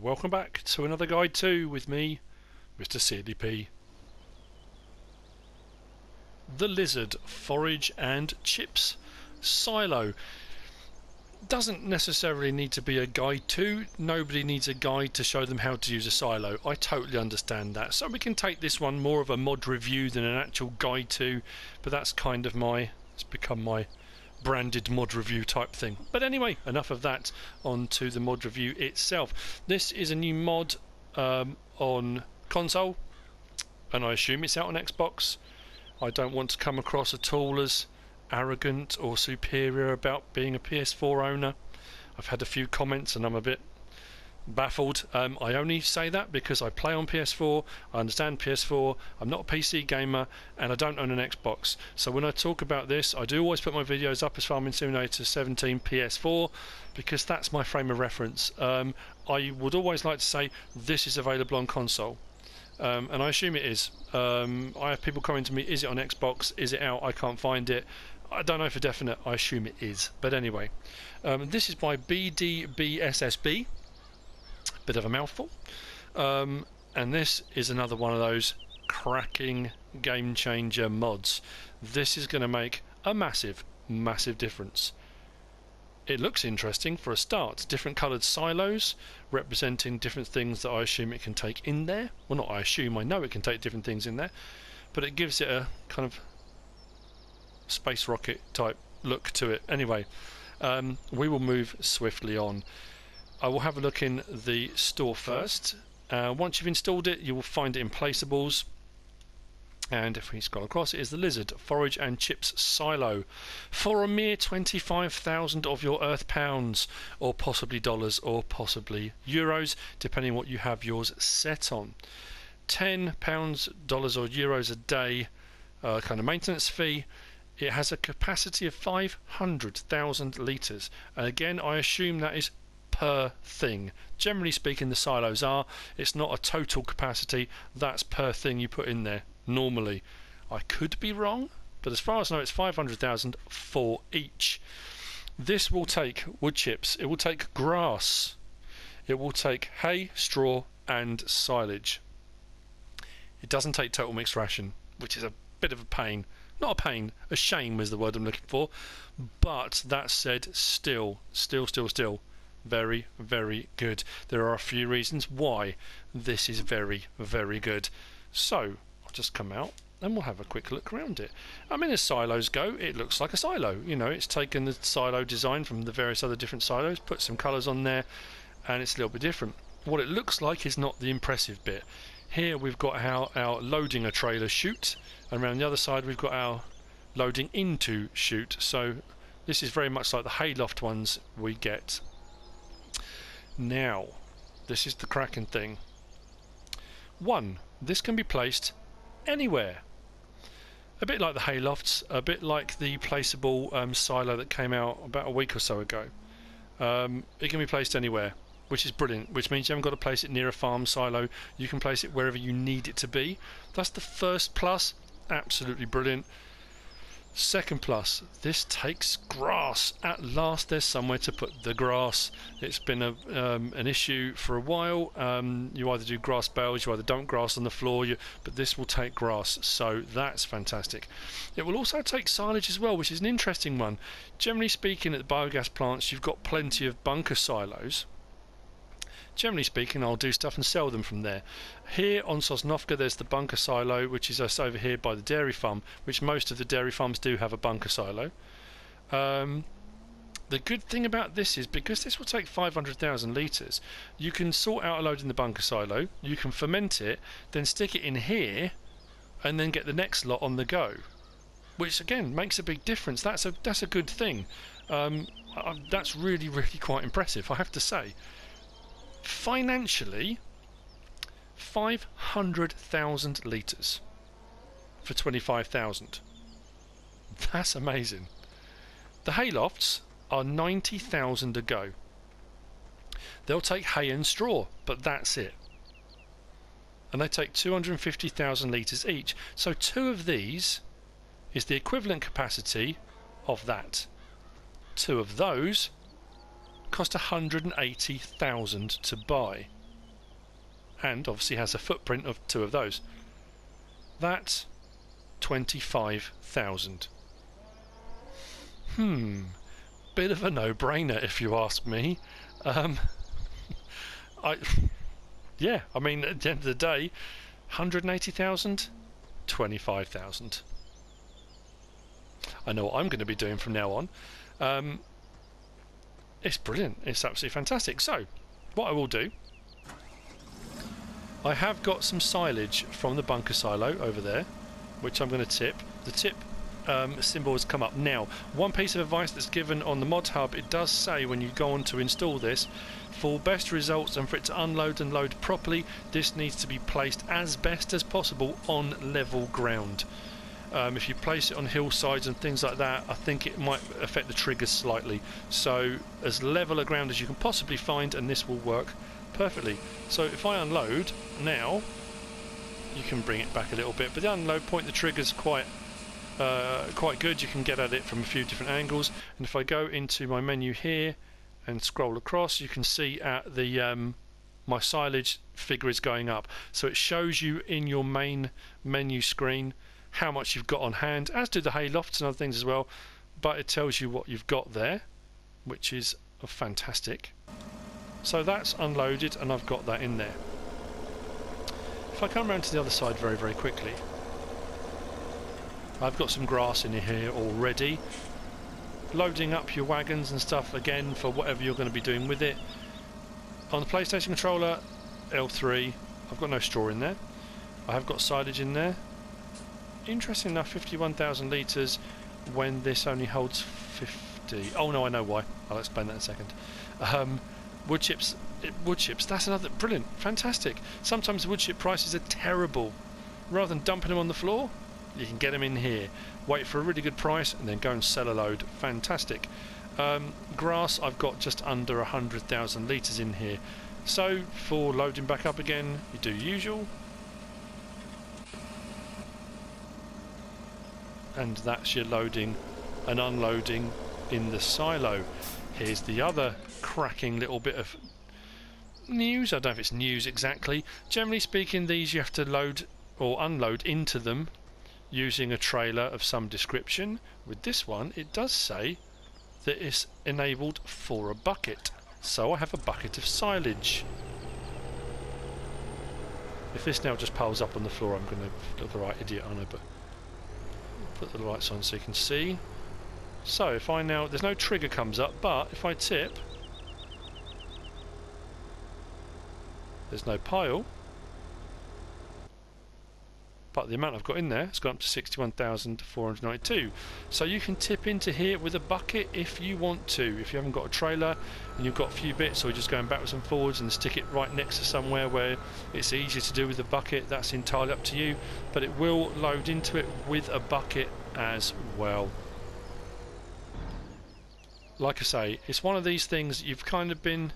Welcome back to another guide too with me, MrSealyp. The Lizard Forage and Chips Silo doesn't necessarily need to be a guide to. Nobody needs a guide to show them how to use a silo. I totally understand that. So we can take this one more of a mod review than an actual guide to, but that's kind of it's become my branded mod review type thing. But anyway, enough of that, on to the mod review itself. This is a new mod on console, and I assume it's out on Xbox. I don't want to come across at all as arrogant or superior about being a PS4 owner. I've had a few comments and I'm a bit baffled. I only say that because I play on PS4, I understand PS4, I'm not a PC gamer, and I don't own an Xbox. So when I talk about this, I do always put my videos up as Farming Simulator 17 PS4 because that's my frame of reference. I would always like to say this is available on console. And I assume it is. I have people coming to me, is it on Xbox, is it out, I can't find it. I don't know for definite, I assume it is. But anyway, this is by Bdbssb. Bit of a mouthful, and this is another one of those cracking game changer mods. This is going to make a massive difference. It looks interesting for a start. Different coloured silos representing different things that I assume it can take in there. Well, not I assume, I know it can take different things in there, but it gives it a kind of space rocket type look to it. Anyway, we will move swiftly on. I will have a look in the store first. Once you've installed it, you will find it in placeables. And if we scroll across, it is the Lizard Forage and Chips Silo for a mere 25,000 of your Earth pounds, or possibly dollars, or possibly euros, depending on what you have yours set on. £10, dollars, or euros a day kind of maintenance fee. It has a capacity of 500,000 litres. And again, I assume that is per thing. Generally speaking, the silos are. It's not a total capacity, that's per thing you put in there normally. I could be wrong, but as far as I know, it's 500,000 for each. This will take wood chips, it will take grass, it will take hay, straw and silage. It doesn't take total mixed ration, which is a bit of a pain. Not a pain, a shame is the word I'm looking for. But that said, still very good. There are a few reasons why this is very good. So I'll just come out and we'll have a quick look around it. I mean, as silos go, it looks like a silo. You know, it's taken the silo design from the various other different silos, put some colours on there, and it's a little bit different. What it looks like is not the impressive bit. Here we've got our loading a trailer chute, and around the other side we've got our loading into chute. So this is very much like the hayloft ones we get. Now, this is the cracking thing. One, this can be placed anywhere. A bit like the haylofts, a bit like the placeable silo that came out about a week or so ago. It can be placed anywhere, which is brilliant, which means you haven't got to place it near a farm silo. You can place it wherever you need it to be. That's the first plus. Absolutely brilliant. Second plus, this takes grass. At last there's somewhere to put the grass. It's been an issue for a while. You either do grass bales, you either don't grass on the floor, but this will take grass, so that's fantastic. It will also take silage as well, which is an interesting one. Generally speaking, at the biogas plants you've got plenty of bunker silos. Generally speaking, I'll do stuff and sell them from there. Here on Sosnovka there's the bunker silo, which is us over here by the dairy farm, which most of the dairy farms do have a bunker silo. The good thing about this is, because this will take 500,000 litres, you can sort out a load in the bunker silo, you can ferment it, then stick it in here, and then get the next lot on the go. Which again makes a big difference. That's a good thing. That's really quite impressive, I have to say. Financially, 500,000 litres for 25,000. That's amazing. The haylofts are 90,000 a go. They'll take hay and straw, but that's it. And they take 250,000 litres each. So two of these is the equivalent capacity of that. Two of those cost 180,000 to buy. and obviously has a footprint of 2 of those. That's 25,000. Bit of a no-brainer if you ask me. Yeah, I mean, at the end of the day, 180,000, 25,000. I know what I'm going to be doing from now on. It's brilliant. It's absolutely fantastic. So, what I will do, I have got some silage from the bunker silo over there, which I'm going to tip. The tip symbol has come up. Now, one piece of advice that's given on the Modhub, it does say when you go on to install this, for best results and for it to unload and load properly, this needs to be placed as best as possible on level ground. If you place it on hillsides and things like that, I think it might affect the triggers slightly. So as level a ground as you can possibly find, and this will work perfectly. So if I unload now, you can bring it back a little bit, but the unload point, the trigger's quite good. You can get at it from a few different angles. And if I go into my menu here and scroll across, you can see at the my silage figure is going up. So it shows you in your main menu screen how much you've got on hand, as do the hay lofts and other things as well, but it tells you what you've got there, which is fantastic. So that's unloaded and I've got that in there. If I come around to the other side very, very quickly, I've got some grass in here already. Loading up your wagons and stuff again for whatever you're going to be doing with it. On the PlayStation controller, L3, I've got no straw in there. I have got silage in there. Interesting enough, 51,000 litres when this only holds 50. Oh no, I know why. I'll explain that in a second. Wood chips, that's another brilliant, fantastic. Sometimes wood chip prices are terrible. Rather than dumping them on the floor, you can get them in here. Wait for a really good price and then go and sell a load. Fantastic. Grass, I've got just under 100,000 litres in here. So for loading back up again, you do usual. And that's your loading and unloading in the silo. Here's the other cracking little bit of news. I don't know if it's news exactly. Generally speaking, these you have to load or unload into them using a trailer of some description. With this one, it does say that it's enabled for a bucket. So I have a bucket of silage. If this now just piles up on the floor, I'm going to look the right idiot, aren't I? But put the lights on so you can see. So if I now, there's no trigger comes up, but if I tip, there's no pile, but the amount I've got in there has gone up to 61,492. So you can tip into here with a bucket if you want to. If you haven't got a trailer and you've got a few bits, or you're just going backwards and forwards, and stick it right next to somewhere where it's easier to do with a bucket, that's entirely up to you. But it will load into it with a bucket as well. Like I say, it's one of these things you've kind of been,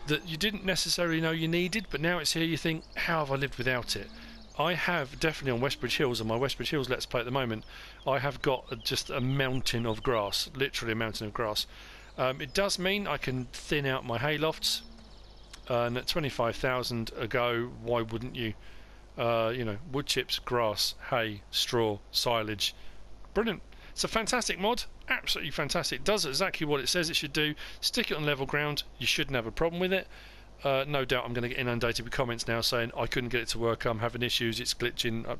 that you didn't necessarily know you needed, but now it's here, you think, how have I lived without it? I have definitely on Westbridge Hills, on my Westbridge Hills Let's Play at the moment, I have got just a mountain of grass, literally a mountain of grass. It does mean I can thin out my hay lofts, and at 25,000 a go, why wouldn't you? You know, wood chips, grass, hay, straw, silage, brilliant. It's a fantastic mod, absolutely fantastic. It does exactly what it says it should do. Stick it on level ground, you shouldn't have a problem with it. No doubt I'm going to get inundated with comments now saying I couldn't get it to work, I'm having issues, it's glitching.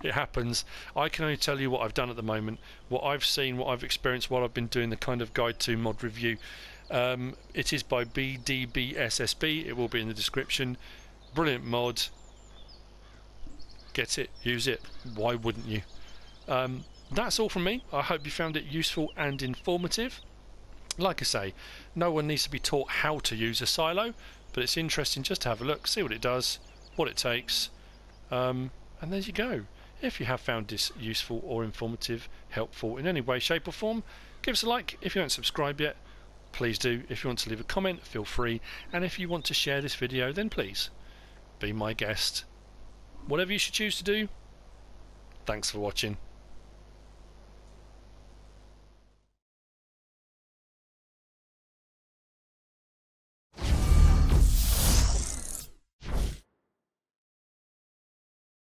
It happens. I can only tell you what I've done at the moment, what I've seen, what I've experienced while I've been doing the kind of guide to mod review. It is by Bdbssb, it will be in the description. Brilliant mod. Get it, use it, why wouldn't you? That's all from me. I hope you found it useful and informative. Like I say, no one needs to be taught how to use a silo, but it's interesting just to have a look, see what it does, what it takes, and there you go. If you have found this useful or informative, helpful in any way, shape or form, give us a like. If you haven't subscribed yet, please do. If you want to leave a comment, feel free, and if you want to share this video, then please be my guest. Whatever you should choose to do, thanks for watching.